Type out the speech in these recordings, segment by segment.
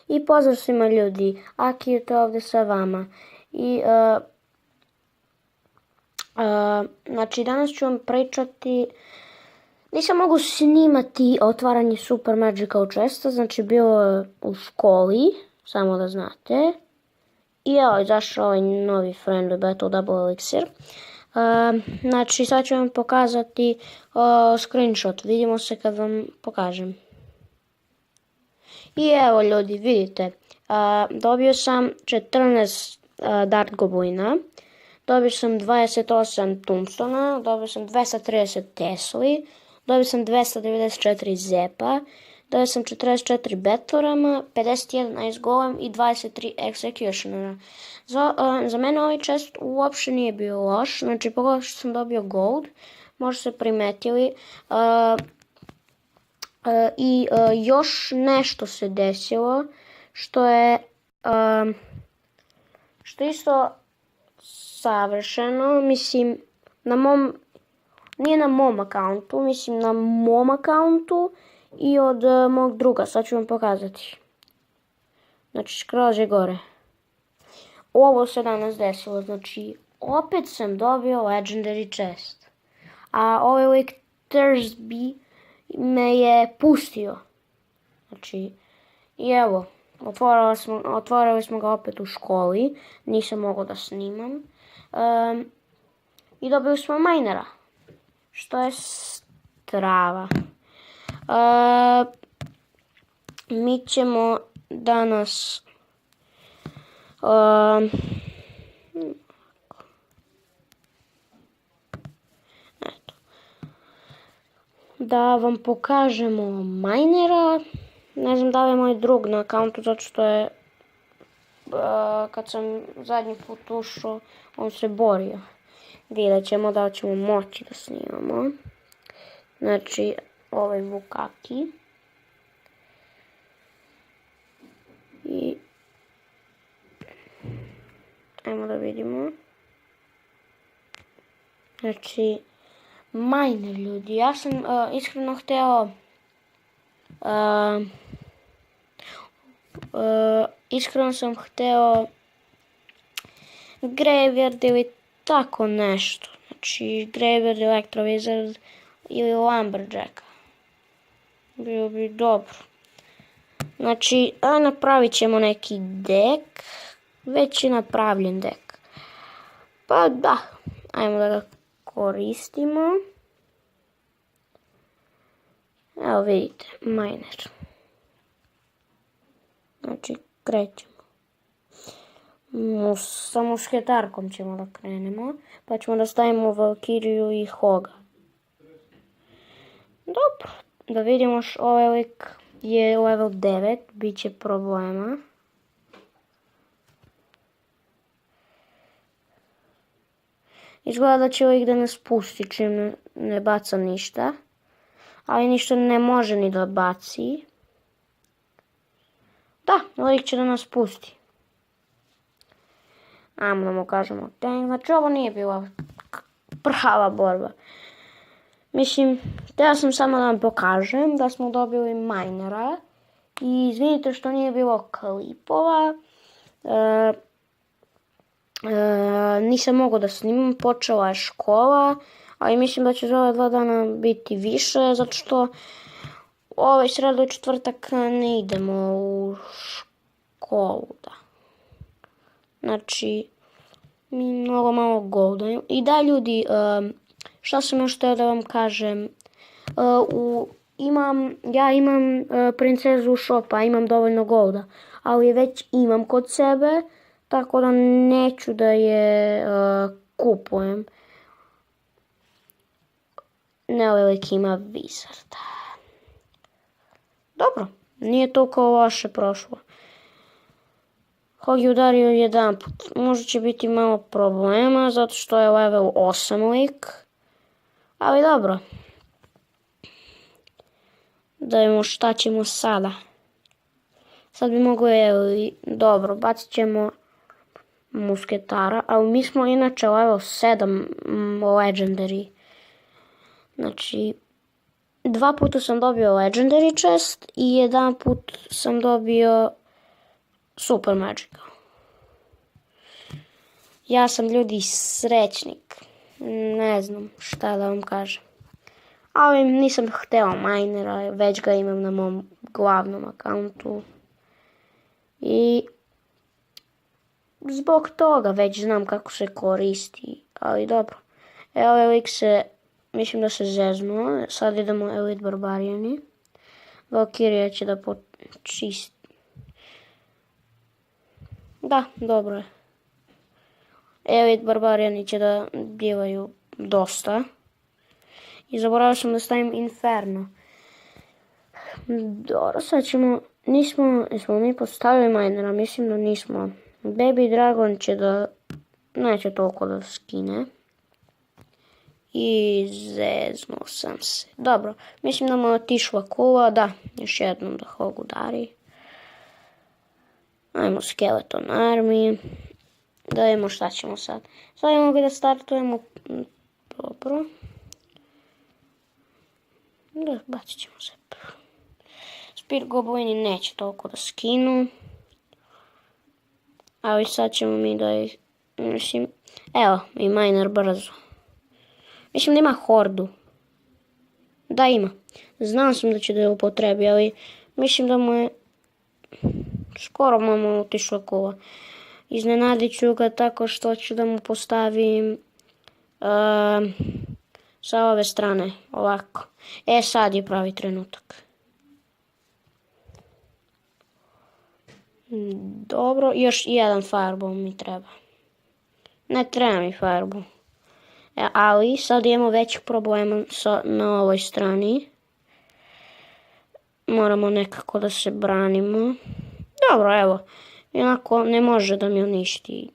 I pozdrav svima ljudi, Aki je to ovdje sa vama. I, znači danas ću vam pričati, nisam mogu snimati otvaranje Super Magical Chesta, znači bilo je u školi, samo da znate. I evo, izašao ovaj novi Friendly Battle Double Elixir. Znači sad ću vam pokazati screenshot, vidimo se kad vam pokažem. I evo ljudi, vidite, dobio sam 14 Dart Goblina, dobio sam 28 Tombstona, dobio sam 230 Tesli, dobio sam 294 Zepa, dobio sam 44 Battlorama, 51 Ice Golem i 23 Executionera. Za mene ovaj chest uopšte nije bio loš, znači pogledaj što sam dobio gold, možda ste primetili. I još nešto se desilo što je isto savršeno, mislim nije na mom akauntu, mislim na mom akauntu i od mog druga, sad ću vam pokazati. Znači skroz je gore. Ovo se danas desilo, znači opet sam dobio Legendary chest, a ovaj lik Thursby me je pustio. Znači, i evo, otvorili smo ga opet u školi, nisam mogao da snimam. I dobili smo minera, što je strava. Mi ćemo danas da vam pokažemo minera. Ne znam da li je moj drug na akauntu, zato što je kad sam zadnji put ušao, on se borio. Vidjet ćemo da li ćemo moći da snimamo. Znači, ovaj Vukaki. I ajmo da vidimo. Znači, miner ljudi, ja sam iskreno hteo Graveyard ili tako nešto, znači Graveyard, Electrovizard ili Lumberjacka, bilo bi dobro. Znači, napravit ćemo neki dek, već je napravljen dek, pa da, ajmo da ga koristimo. Evo vidite, miner. Znači, krećemo. Sa mušketarkom ćemo da krenemo, pa ćemo da stavimo Valkiriju i Hoga. Dobro, da vidimo ovaj lik je level 9, bit će problema. Izgleda da će lik da nas pusti čim ne baca ništa, ali ništa ne može ni da baci. Da, lik će da nas pusti. Ajmo da mu kažemo tank, znači ovo nije bila prava borba. Mislim, htjela sam samo da vam pokažem da smo dobili minera i izvinite što nije bilo klipova. Nisam mogao da snimam, počela je škola, ali mislim da će za ove 2 dana biti više, zato što ovaj sredu i četvrtak ne idemo u školu, da. Znači, mi mnogo malo golda. I da ljudi, šta sam još htio da vam kažem, ja imam princezu shopa, imam dovoljno golda, ali već imam kod sebe, tako da neću da je kupujem. Ne, ovaj lik ima wizarda. Dobro, nije toliko loše prošlo. Hog je udario jedan put, možda će biti malo problema, zato što je level 8 lik. Ali dobro. Da vidimo šta ćemo sada. Sad bi mogli, dobro, bacit ćemo musketara, ali mi smo inače level 7 legendary. Znači, 2 puta sam dobio legendary chest i 1 put sam dobio Super Magical. Ja sam ljudi srećnik. Ne znam šta da vam kažem. Ali nisam hteo minera, već ga imam na mom glavnom akauntu. I zbog toga već znam kako se koristi, ali dobro. Evo ovaj lik se, mislim da se zeznuo, sad idemo Elite Barbarijani. Valkyrija će da počisti. Da, dobro je. Elite Barbarijani će da bivaju dosta. I zaboravio sam da stavim Inferno. Dobro, sad ćemo, jesmo mi postavili minera, mislim da nismo. Baby Dragon će da, neće toliko da skine. I zeznuo sam se. Dobro, mislim da mu je otišla kula, da, još jednom da Hog udari. Ajmo Skeleton Army. Da vidimo šta ćemo sad. Sad imamo da startujemo, dobro. Da, bacit ćemo se. Spear Goblini neće toliko da skinu. Ali sad ćemo mi da ih, mislim, evo, i miner brzo. Mislim da ima hordu. Da, ima. Znao sam da će da je upotrebi, ali mislim da mu je skoro mu otišla kula. Iznenadit ću ga tako što ću da mu postavim sa ove strane, ovako. Sad je pravi trenutak. Dobro, još jedan fireball mi treba. Ne treba mi fireball. Ali sad imamo većih problema na ovoj strani. Moramo nekako da se branimo. Dobro, evo. Onako ne može da mi uništi.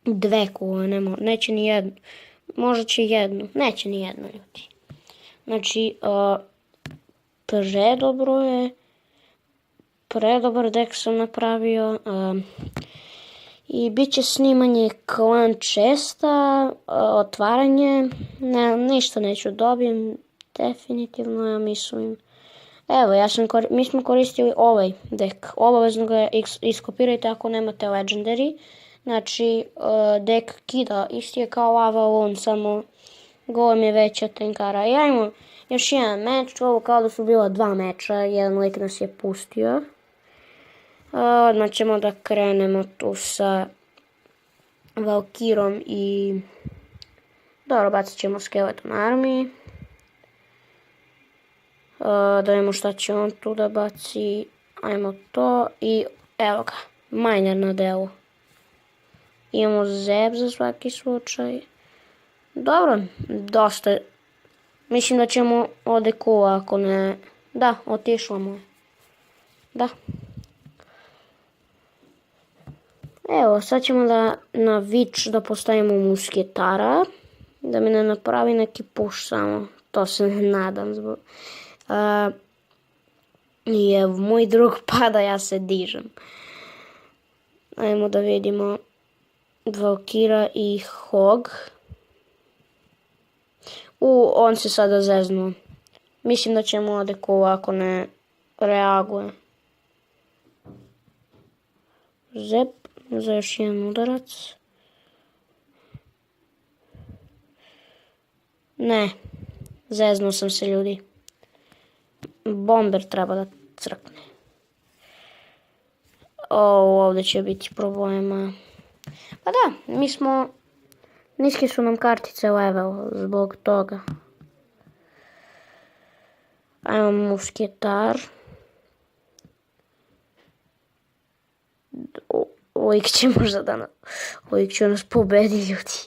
2 kule, neće ni jednu. Možda će jednu, neće ni jednu ljudi. Znači, predobro je. Predobar dek sam napravio. I bit će snimanje klan česta, otvaranje. Ništa neću dobijem. Definitivno, ja mislim. Evo, mi smo koristili ovaj dek. Obavezno ga iskopirajte ako nemate legendary. Znači, dek kida isti je kao Avalon, samo golem je veća tenkara. I ajmo još jedan meč, ovo kao da su bila 2 meča, jedan lik nas je pustio. Odmah ćemo da krenemo tu sa Valkyrom i... Dobro, bacit ćemo Skeleton Army. Da vidimo šta će on tu da baci. Ajmo to i evo ga, miner na delu. Imamo Zeb za svaki slučaj. Dobro, dosta. Mislim da ćemo ode kula ako ne... Da, otišla mu je. Da. Evo, sad ćemo da na Witch da postavimo musketara. Da mi ne napravi neki push samo. To se ne nadam zbog... moj drug pada, ja se dižem. Ajmo da vidimo Valkyra i Hog. On se sada zeznuo. Mislim da će mu ode kula ako ne reaguje. Zep za još jedan udarac. Ne, zeznuo sam se ljudi. Bomber treba da crkne. Ovdje će biti problema. Pa da, mi smo... Niske su nam kartice level zbog toga. Ajmo musketar. Lik će možda da lik će nas pobedi ljudi.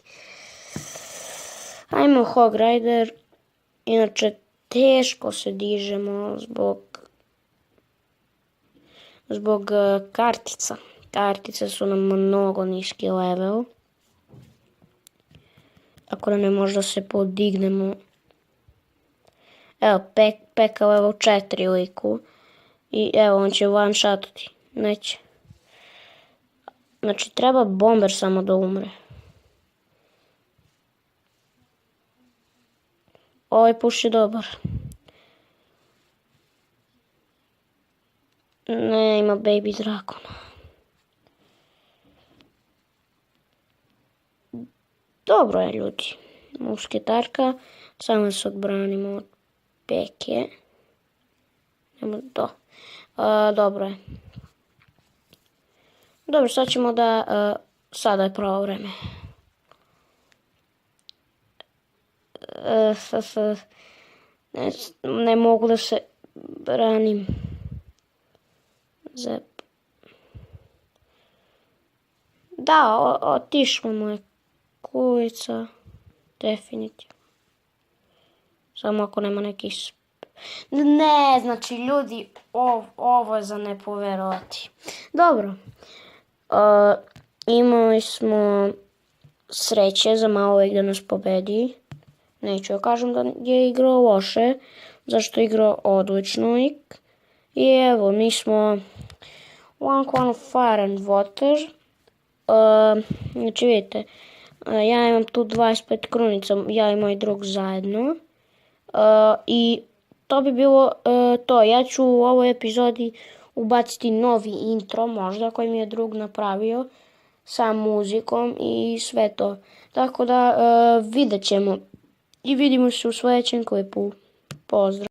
Ajmo Hog Rider. Inače teško se dižemo zbog kartica. Kartice su nam mnogo niski level. Ako nam ne možda se podignemo. Evo, peka level 4 liku. I evo, on će one shotati. Neće. Znači, treba bomber samo da umre. Ovaj push je dobar. ima baby drakona. Dobro je, ljudi. Musketarka. Samo se odbranimo od peke. Dobro je. Dobro, sad ćemo da... Sada je pravo vreme. Ne mogu da se branim. Da, otišla mu je kujica. Definitivno. Samo ako nema neki... Ne, znači ljudi, ovo je za ne poverovati. Dobro. Imali smo sreće za malo da nas pobedi. Neću ja kažem da je igrao loše, zašto je igrao odlično. I evo, mi smo One Clan Fire and Water. Znači vidite, ja imam tu 25 krunica, ja i moj drug zajedno. I to bi bilo to. Ja ću u ovoj epizodi ubaciti novi intro možda koji mi je drug napravio sa muzikom i sve to. Tako da vidjet ćemo i vidimo se u sljedećem klipu. Pozdrav!